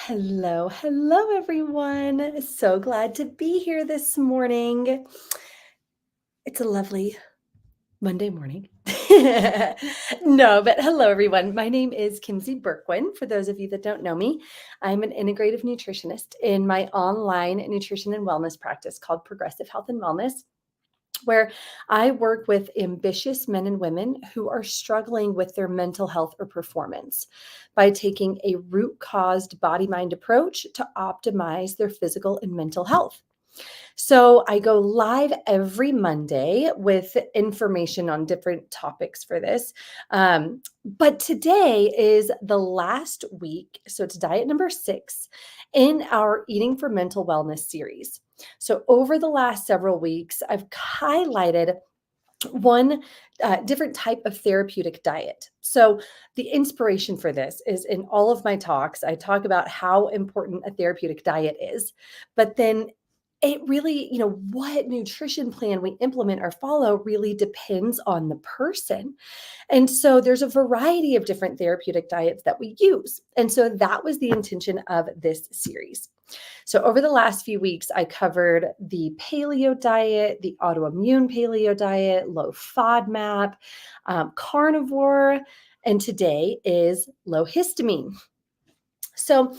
Hello, everyone. So glad to be here this morning. It's a lovely Monday morning. No, but hello, everyone. My name is Kinsey Berkwin. For those of you that don't know me, I'm an integrative nutritionist in my online nutrition and wellness practice called Progressive Health and Wellness, where I work with ambitious men and women who are struggling with their mental health or performance by taking a root caused body mind approach to optimize their physical and mental health. So I go live every Monday with information on different topics for this. But today is the last week. So it's diet number 6 in our Eating for Mental Wellness series. So over the last several weeks, I've highlighted one different type of therapeutic diet. So the inspiration for this is in all of my talks, I talk about how important a therapeutic diet is, but then it really, what nutrition plan we implement or follow really depends on the person. And so there's a variety of different therapeutic diets that we use. And so that was the intention of this series. So over the last few weeks, I covered the paleo diet, the autoimmune paleo diet, low FODMAP, carnivore, and today is low histamine. So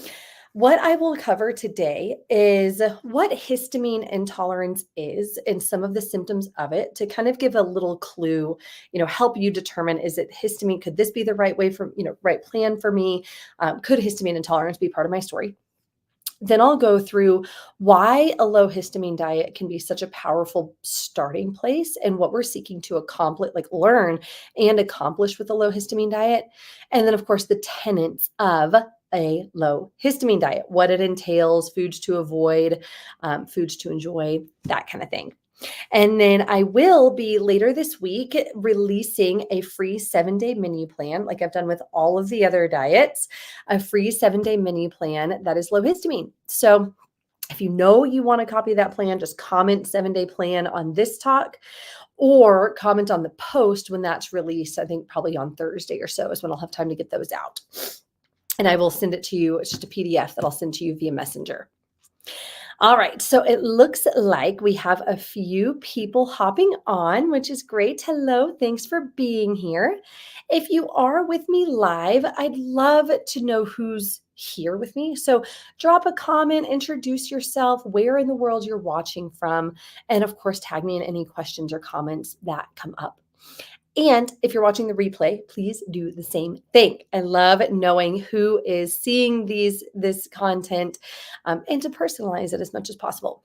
what I will cover today is what histamine intolerance is and some of the symptoms of it to kind of give a little clue, help you determine, is it histamine? Could this be the right way for, right plan for me? Could histamine intolerance be part of my story? Then I'll go through why a low histamine diet can be such a powerful starting place and what we're seeking to accomplish, learn and accomplish with a low histamine diet. And then, of course, the tenets of a low histamine diet, what it entails, foods to avoid, foods to enjoy, that kind of thing. And then I will be later this week releasing a free 7-day menu plan, like I've done with all of the other diets, a free 7-day menu plan that is low histamine. So if you want to copy that plan, just comment 7-day plan on this talk or comment on the post when that's released. I think probably on Thursday or so is when I'll have time to get those out. And I will send it to you. It's just a PDF that I'll send to you via Messenger. All right, so it looks like we have a few people hopping on, which is great. Hello, thanks for being here. If you are with me live, I'd love to know who's here with me. So drop a comment, introduce yourself, where in the world you're watching from, and of course, tag me in any questions or comments that come up. And if you're watching the replay, please do the same thing. I love knowing who is seeing this content and to personalize it as much as possible.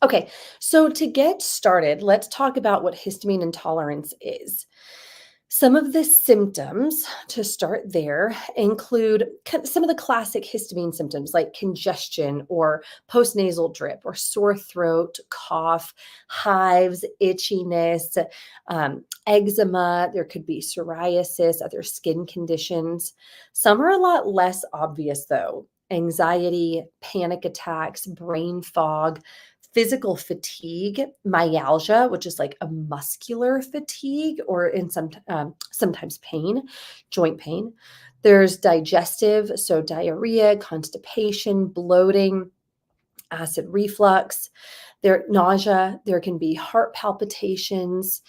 Okay, so to get started, let's talk about what histamine intolerance is. Some of the symptoms to start there include some of the classic histamine symptoms like congestion or postnasal drip or sore throat, cough, hives, itchiness, eczema. There could be psoriasis, other skin conditions. Some are a lot less obvious though. Anxiety, panic attacks, brain fog, physical fatigue, myalgia, which is like a muscular fatigue, or in sometimes pain, joint pain. There's digestive, so diarrhea, constipation, bloating, acid reflux. There nausea. There can be heart palpitations.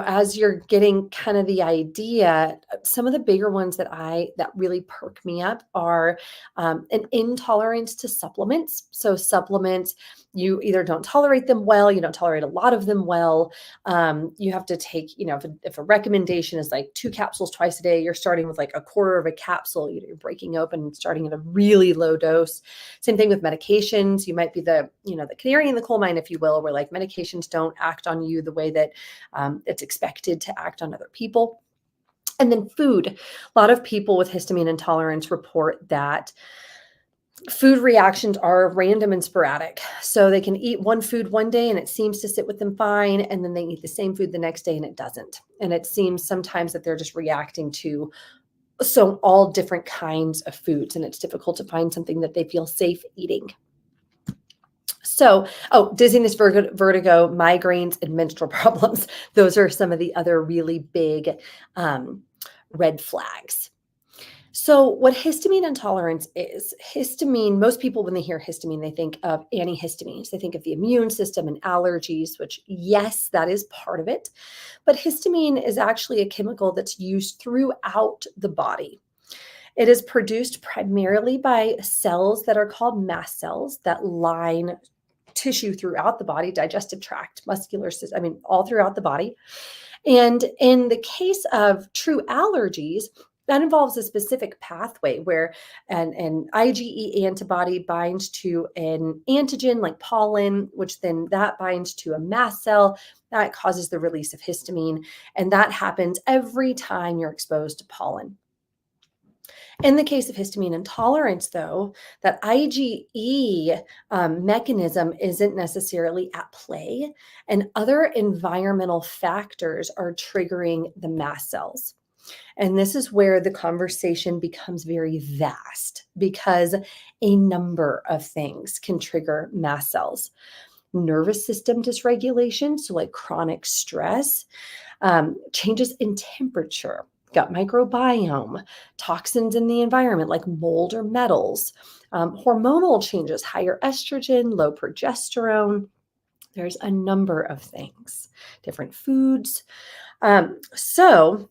As you're getting kind of the idea, some of the bigger ones that really perk me up are an intolerance to supplements. So supplements, you either don't tolerate them well, you don't tolerate a lot of them well. You have to take, if a recommendation is like 2 capsules twice a day, you're starting with like a quarter of a capsule, you're breaking open and starting at a really low dose. Same thing with medications. You might be the canary in the coal mine, if you will, where like medications don't act on you the way that it's expected to act on other people. And then food. A lot of people with histamine intolerance report that food reactions are random and sporadic. So they can eat one food one day and it seems to sit with them fine. And then they eat the same food the next day and it doesn't. And it seems sometimes that they're just reacting to all different kinds of foods. And it's difficult to find something that they feel safe eating. So, dizziness, vertigo, migraines, and menstrual problems. Those are some of the other really big red flags. So, what histamine intolerance is, histamine, most people, when they hear histamine, they think of antihistamines. They think of the immune system and allergies, which, yes, that is part of it. But histamine is actually a chemical that's used throughout the body. It is produced primarily by cells that are called mast cells that line tissue throughout the body, digestive tract, muscular system, I mean, all throughout the body. And in the case of true allergies, that involves a specific pathway where an IgE antibody binds to an antigen like pollen, which then that binds to a mast cell that causes the release of histamine. And that happens every time you're exposed to pollen. In the case of histamine intolerance, though, that IgE mechanism isn't necessarily at play, and other environmental factors are triggering the mast cells. And this is where the conversation becomes very vast because a number of things can trigger mast cells. Nervous system dysregulation, so like chronic stress, changes in temperature, gut microbiome, toxins in the environment like mold or metals, hormonal changes, higher estrogen, low progesterone. There's a number of things, different foods. So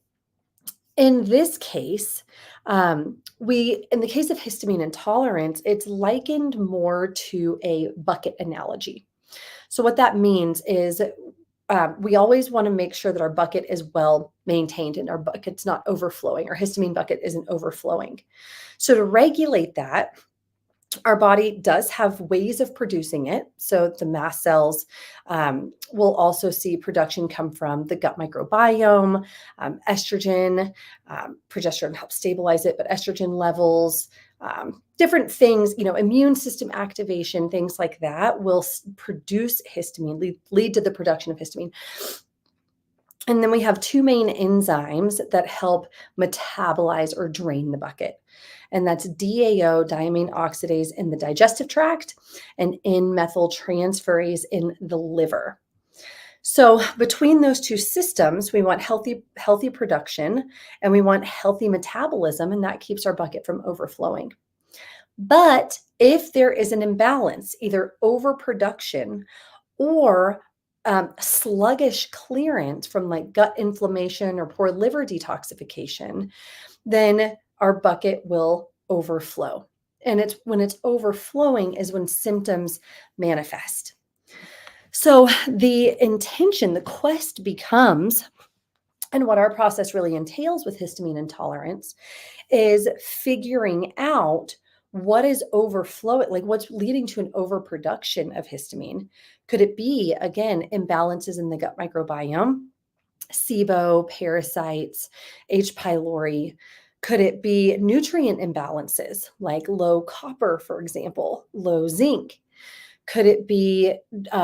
in this case, in the case of histamine intolerance, it's likened more to a bucket analogy. So what that means is we always want to make sure that our bucket is well maintained and our bucket's not overflowing. Our histamine bucket isn't overflowing. So to regulate that, our body does have ways of producing it. So the mast cells will also see production come from the gut microbiome, estrogen, progesterone helps stabilize it, but estrogen levels, different things, immune system activation, things like that will produce histamine, lead to the production of histamine. And then we have two main enzymes that help metabolize or drain the bucket. And that's DAO, diamine oxidase, in the digestive tract, and N-methyltransferase in the liver. So between those two systems, we want healthy production and we want healthy metabolism, and that keeps our bucket from overflowing. But if there is an imbalance, either overproduction or sluggish clearance from like gut inflammation or poor liver detoxification, then our bucket will overflow. And it's when it's overflowing is when symptoms manifest. So the intention, the quest becomes, and what our process really entails with histamine intolerance is figuring out what is overflowing, like what's leading to an overproduction of histamine. Could it be, again, imbalances in the gut microbiome, SIBO, parasites, H. pylori? Could it be nutrient imbalances like low copper, for example, low zinc? Could it be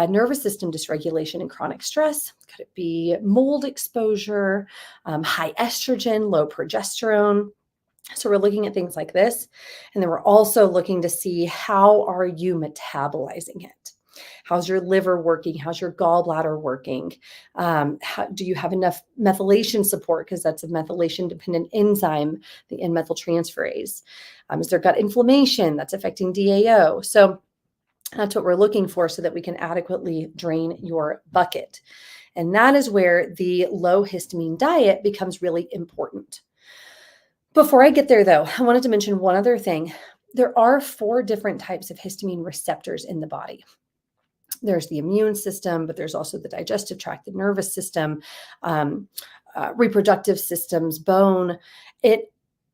nervous system dysregulation and chronic stress? Could it be mold exposure, high estrogen, low progesterone? So we're looking at things like this. And then we're also looking to see, how are you metabolizing it? How's your liver working? How's your gallbladder working? Do you have enough methylation support? Because that's a methylation-dependent enzyme, the N-methyltransferase. Is there gut inflammation that's affecting DAO? So that's what we're looking for so that we can adequately drain your bucket. And that is where the low histamine diet becomes really important. Before I get there, though, I wanted to mention one other thing. There are 4 different types of histamine receptors in the body. There's the immune system, but there's also the digestive tract, the nervous system, reproductive systems, bone.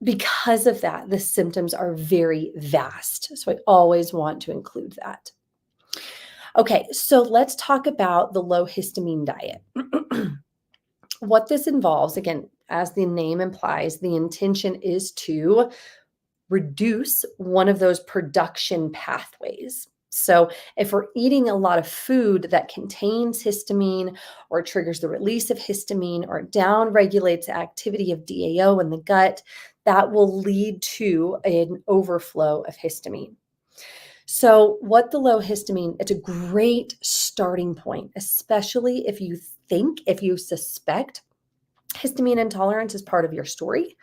Because of that, the symptoms are very vast. So I always want to include that. Okay, so let's talk about the low histamine diet. What this involves, again, as the name implies, the intention is to reduce one of those production pathways. So if we're eating a lot of food that contains histamine or triggers the release of histamine or downregulates the activity of DAO in the gut, that will lead to an overflow of histamine. So what the low histamine, it's a great starting point, especially if you suspect histamine intolerance is part of your story,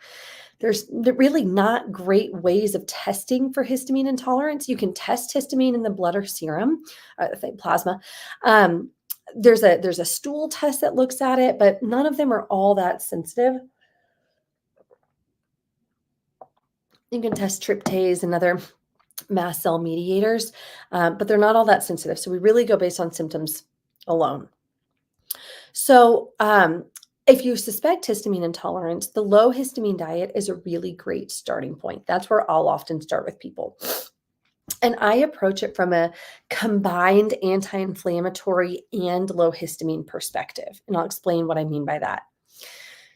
really not great ways of testing for histamine intolerance. You can test histamine in the blood or serum, I think plasma. Um, there's a stool test that looks at it, but none of them are all that sensitive. You can test tryptase and other mast cell mediators, but they're not all that sensitive. So we really go based on symptoms alone. So, if you suspect histamine intolerance, the low histamine diet is a really great starting point. That's where I'll often start with people. And I approach it from a combined anti inflammatory and low histamine perspective. And I'll explain what I mean by that.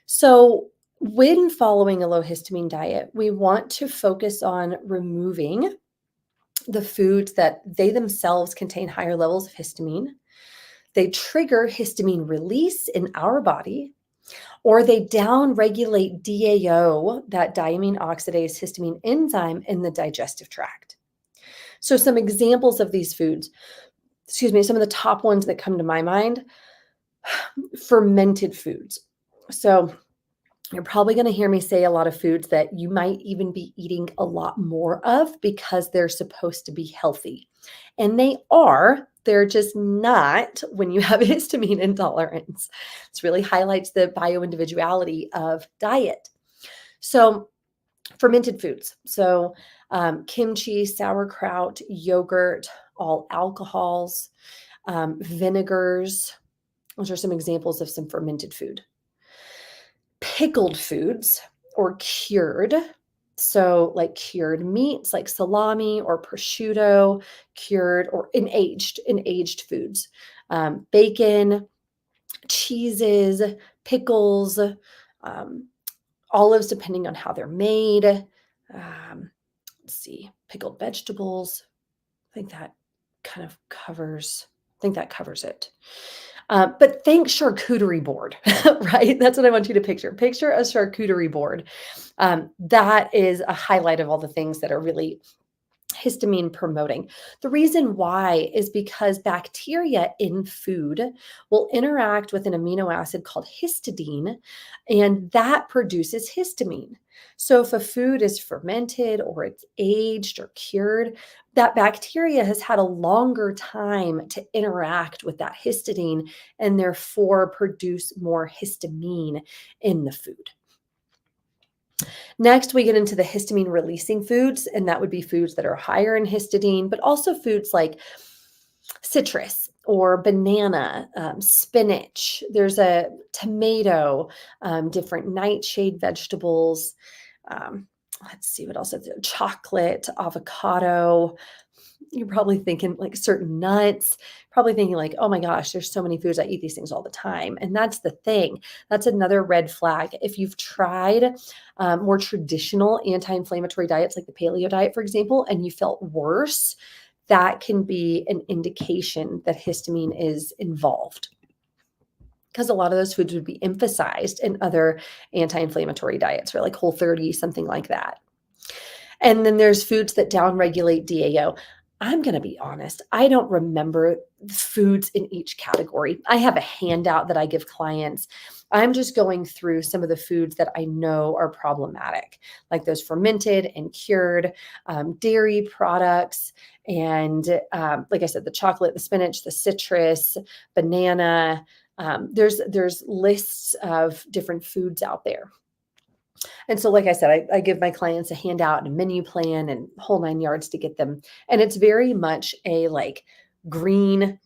So, when following a low histamine diet, we want to focus on removing the foods that they themselves contain higher levels of histamine. They trigger histamine release in our body, or they downregulate DAO, that diamine oxidase histamine enzyme in the digestive tract. So, some examples of these foods, some of the top ones that come to my mind: fermented foods. So, you're probably going to hear me say a lot of foods that you might even be eating a lot more of because they're supposed to be healthy. And they are, they're just not when you have histamine intolerance. This really highlights the bioindividuality of diet. So, fermented foods. So, kimchi, sauerkraut, yogurt, all alcohols, vinegars. Those are some examples of some fermented food. Pickled foods or cured. So, like cured meats like salami or prosciutto, cured or in aged foods. Bacon, cheeses, pickles, olives, depending on how they're made. Let's see, pickled vegetables. I think that covers it. But think charcuterie board, right? That's what I want you to picture. Picture a charcuterie board. That is a highlight of all the things that are really histamine promoting. The reason why is because bacteria in food will interact with an amino acid called histidine, and that produces histamine. So if a food is fermented or it's aged or cured, that bacteria has had a longer time to interact with that histidine and therefore produce more histamine in the food. Next, we get into the histamine releasing foods, and that would be foods that are higher in histidine, but also foods like citrus or banana, spinach. There's a tomato, different nightshade vegetables. Let's see what else. Chocolate, avocado. You're probably thinking like certain nuts, probably thinking like, oh my gosh, there's so many foods. I eat these things all the time. And that's the thing. That's another red flag. If you've tried more traditional anti-inflammatory diets like the paleo diet, for example, and you felt worse, that can be an indication that histamine is involved, because a lot of those foods would be emphasized in other anti-inflammatory diets, or like Whole30, something like that. And then there's foods that downregulate DAO. I'm going to be honest, I don't remember foods in each category. I have a handout that I give clients. I'm just going through some of the foods that I know are problematic, like those fermented and cured dairy products. And like I said, the chocolate, the spinach, the citrus, banana. There's lists of different foods out there. And so, like I said, I give my clients a handout and a menu plan and whole 9 yards to get them. And it's very much a like green,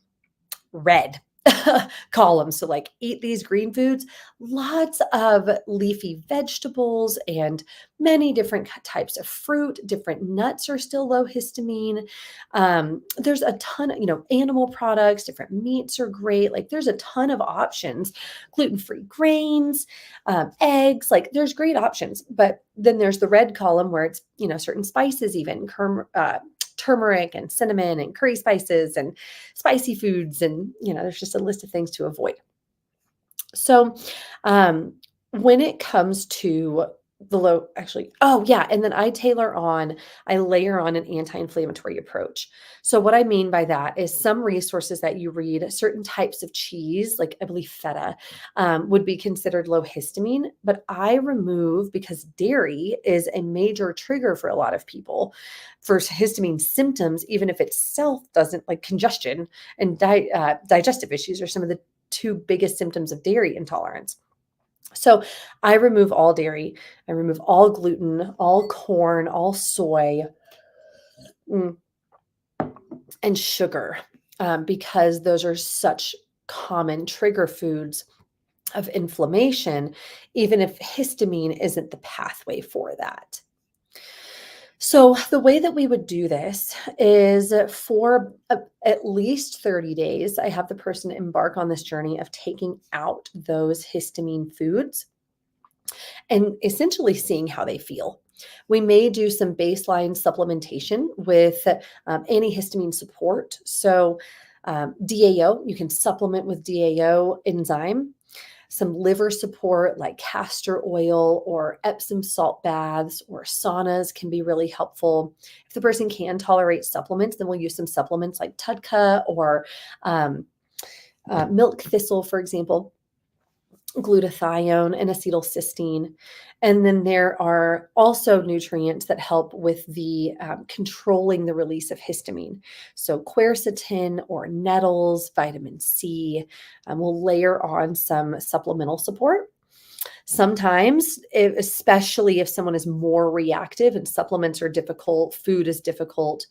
red column. So, like, eat these green foods, lots of leafy vegetables and many different types of fruit. Different nuts are still low histamine. There's a ton of, animal products, different meats are great. Like, there's a ton of options, gluten-free grains, eggs, like, there's great options. But then there's the red column where it's, certain spices, even turmeric and cinnamon and curry spices and spicy foods. And, there's just a list of things to avoid. So, when it comes to The low actually oh, yeah, and then I layer on an anti-inflammatory approach. So what I mean by that is some resources that you read, certain types of cheese, like I believe feta, would be considered low histamine, but I remove because dairy is a major trigger for a lot of people for histamine symptoms, even if itself doesn't like congestion and digestive issues are some of the two biggest symptoms of dairy intolerance. So I remove all dairy, I remove all gluten, all corn, all soy, mm, and sugar, because those are such common trigger foods of inflammation, even if histamine isn't the pathway for that. So the way that we would do this is for at least 30 days, I have the person embark on this journey of taking out those histamine foods and essentially seeing how they feel. We may do some baseline supplementation with antihistamine support. So, DAO, you can supplement with DAO enzyme, some liver support like castor oil or Epsom salt baths or saunas can be really helpful. If the person can tolerate supplements, then we'll use some supplements like TUDCA or um, milk thistle, for example, glutathione and acetylcysteine. And then there are also nutrients that help with the controlling the release of histamine. So quercetin or nettles, vitamin C. We'll layer on some supplemental support. Sometimes, especially if someone is more reactive and supplements are difficult, food is difficult,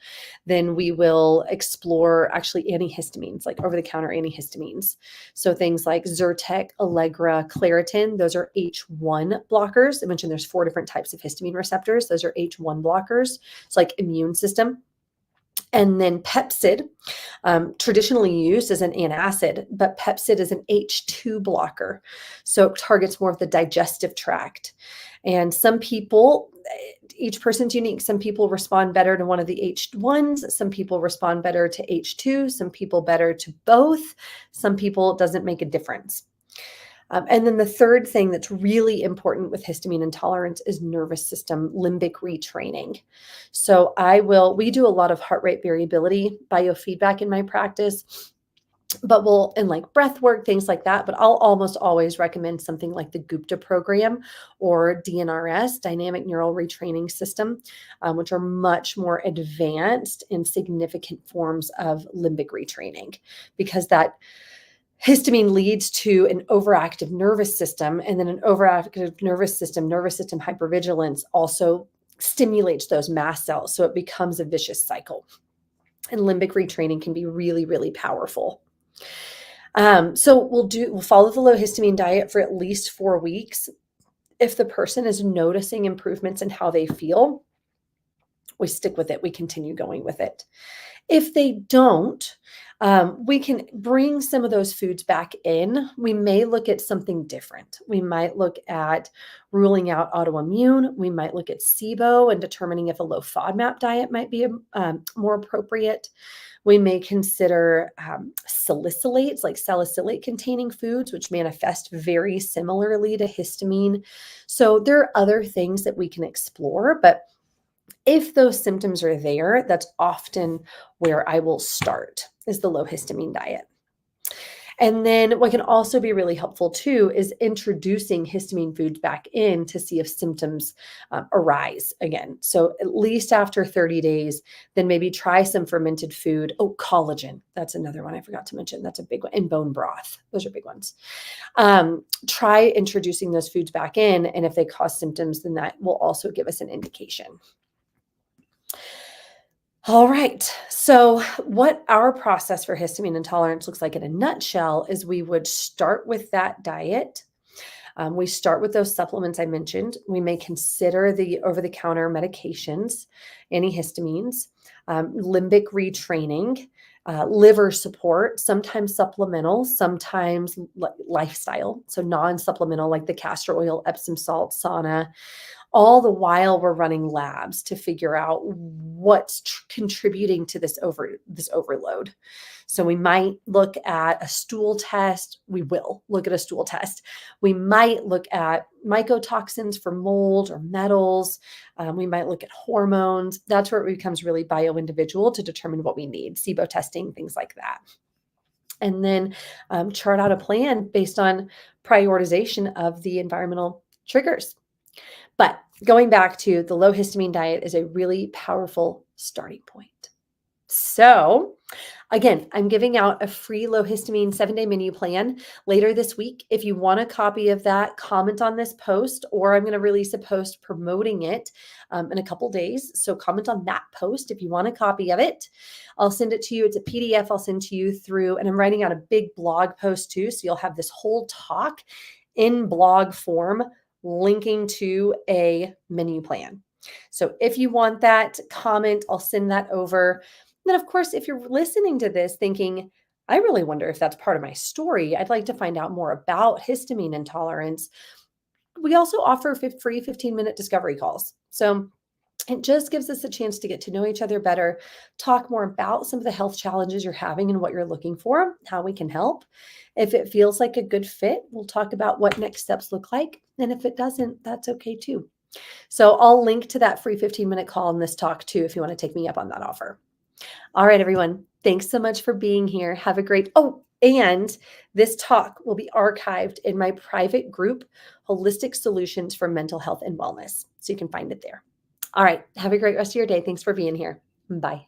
then we will explore actually antihistamines, like over-the-counter antihistamines. So things like Zyrtec, Allegra, Claritin, those are H1 blockers. I mentioned there's 4 different types of histamine receptors. Those are H1 blockers. It's like immune system. And then Pepcid, traditionally used as an antacid, but Pepcid is an H2 blocker. So it targets more of the digestive tract. And some people, each person's unique. Some people respond better to one of the H1s. Some people respond better to H2. Some people better to both. Some people it doesn't make a difference. And then the third thing that's really important with histamine intolerance is nervous system limbic retraining. So we do a lot of heart rate variability biofeedback in my practice, but and like breath work, things like that. But I'll almost always recommend something like the Gupta program or DNRS, dynamic neural retraining system, which are much more advanced and significant forms of limbic retraining because that histamine leads to an overactive nervous system, and then an overactive nervous system hypervigilance also stimulates those mast cells. So it becomes a vicious cycle. And limbic retraining can be really, really powerful. So we'll follow the low histamine diet for at least 4 weeks. If the person is noticing improvements in how they feel, we stick with it. We continue going with it. If they don't, we can bring some of those foods back in. We may look at something different. We might look at ruling out autoimmune. We might look at SIBO and determining if a low FODMAP diet might be more appropriate. We may consider salicylates, like salicylate containing foods, which manifest very similarly to histamine. So there are other things that we can explore, but if those symptoms are there, that's often where I will start is the low histamine diet. And then what can also be really helpful too is introducing histamine foods back in to see if symptoms arise again. So at least after 30 days, then maybe try some fermented food. Oh, collagen. That's another one I forgot to mention. That's a big one. And bone broth. Those are big ones. Try introducing those foods back in. And if they cause symptoms, then that will also give us an indication. All right. So, what our process for histamine intolerance looks like in a nutshell is we would start with that diet. We start with those supplements I mentioned. We may consider the over the counter medications, antihistamines, limbic retraining, liver support, sometimes supplemental, sometimes lifestyle. So, non supplemental, like the castor oil, Epsom salt, sauna. All the while we're running labs to figure out what's contributing to this overload. So we might look at a stool test. We will look at a stool test. We might look at mycotoxins for mold or metals. We might look at hormones. That's where it becomes really bio-individual to determine what we need, SIBO testing, things like that. And then chart out a plan based on prioritization of the environmental triggers. But going back to the low histamine diet is a really powerful starting point. So again, I'm giving out a free low histamine 7-day menu plan later this week. If you want a copy of that, comment on this post, or I'm going to release a post promoting it in a couple days. So comment on that post if you want a copy of it. I'll send it to you. It's a PDF I'll send to you through, and I'm writing out a big blog post too. So you'll have this whole talk in blog form linking to a menu plan. So if you want that, comment, I'll send that over. Then, of course, if you're listening to this thinking, I really wonder if that's part of my story, I'd like to find out more about histamine intolerance. We also offer free 15-minute discovery calls. So it just gives us a chance to get to know each other better, talk more about some of the health challenges you're having and what you're looking for, how we can help. If it feels like a good fit, we'll talk about what next steps look like. And if it doesn't, that's okay too. So I'll link to that free 15-minute call in this talk too, if you want to take me up on that offer. All right, everyone. Thanks so much for being here. Have a great, and this talk will be archived in my private group, Holistic Solutions for Mental Health and Wellness. So you can find it there. All right. Have a great rest of your day. Thanks for being here. Bye.